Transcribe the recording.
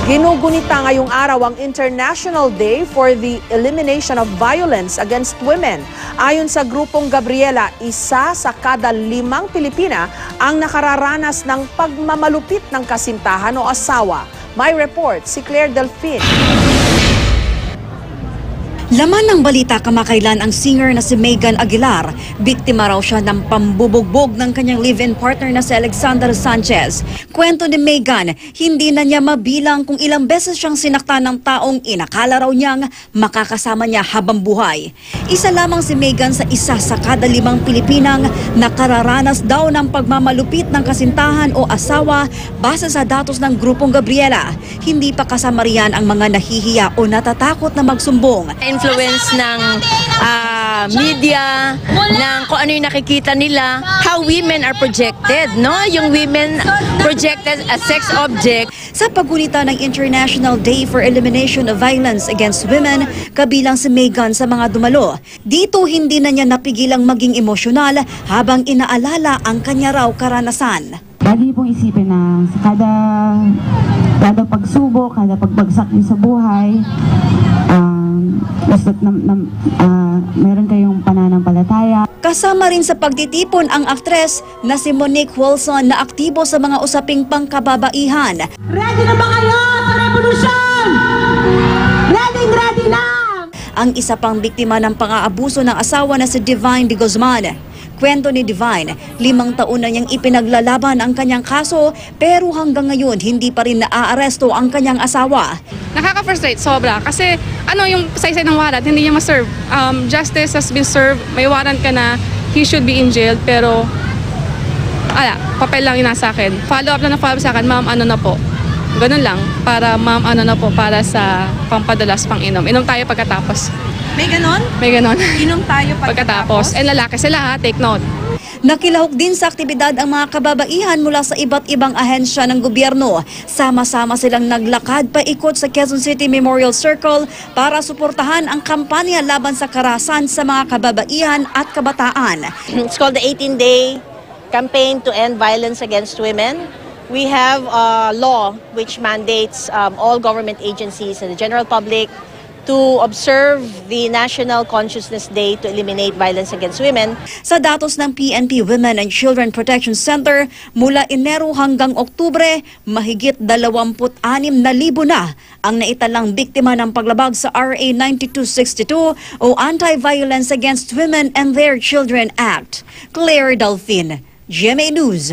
Ginugunita ngayong araw ang International Day for the Elimination of Violence Against Women. Ayon sa grupong Gabriela, isa sa kada 5 Pilipina ang nakararanas ng pagmamalupit ng kasintahan o asawa. May report si Claire Delfin. Laman ng balita kamakailan ang singer na si Megan Aguilar. Biktima raw siya ng pambubugbog ng kanyang live-in partner na si Alexander Sanchez. Kwento ni Megan, hindi na niya mabilang kung ilang beses siyang sinaktan ng taong inakala raw niyang makakasama niya habang buhay. Isa lamang si Megan sa isa sa kada 5 Pilipinang nakararanas daw ng pagmamalupit ng kasintahan o asawa base sa datos ng grupong Gabriela. Hindi pa kasama riyan ang mga nahihiya o natatakot na magsumbong. Influence ng media, ng kung ano yung nakikita nila, how women are projected, no? Yung women projected as sex object. Sa paggunita ng International Day for Elimination of Violence Against Women, kabilang si Megan sa mga dumalo. Dito hindi na niya napigilang maging emosyonal habang inaalala ang kanya raw karanasan. Lagi pong isipin na sa kada pagsubok, kada pagbagsak niyo sa buhay, basta't meron kayong pananampalataya. Kasama rin sa pagtitipon ang aktres na si Monique Wilson na aktibo sa mga usaping pangkababaihan. Ready na ba kayo sa revolusyon? Ready na! Ang isa pang biktima ng pang-aabuso ng asawa na si Divine de Guzman. Kwento ni Divine, 5 taon na niyang ipinaglalaban ang kanyang kaso pero hanggang ngayon hindi pa rin naaaresto ang kanyang asawa. Nakaka-frustrate sobra kasi yung saysay ng warrant hindi niya ma-serve. Justice has been served, may warrant ka na, he should be in jail pero papel lang inasa akin. Follow up sa akin, ma'am ano na po. Ganun lang, para ma'am ano na po para sa pampadalas pang inom. Inom tayo pagkatapos. May ganon? May ganon. Inom tayo Pagkatapos. Lalaki sila take note. Nakilahok din sa aktibidad ang mga kababaihan mula sa iba't ibang ahensya ng gobyerno. Sama-sama silang naglakad paikot sa Quezon City Memorial Circle para suportahan ang kampanya laban sa karahasan sa mga kababaihan at kabataan. It's called the 18-day campaign to end violence against women. We have a law which mandates all government agencies and the general public to observe the National Consciousness Day to eliminate violence against women. Sa datos ng PNP Women and Children Protection Center, mula Enero hanggang Oktubre, mahigit 26,000 na ang naitalang biktima ng paglabag sa RA 9262 o Anti-Violence Against Women and Their Children Act. Claire Delfin, GMA News.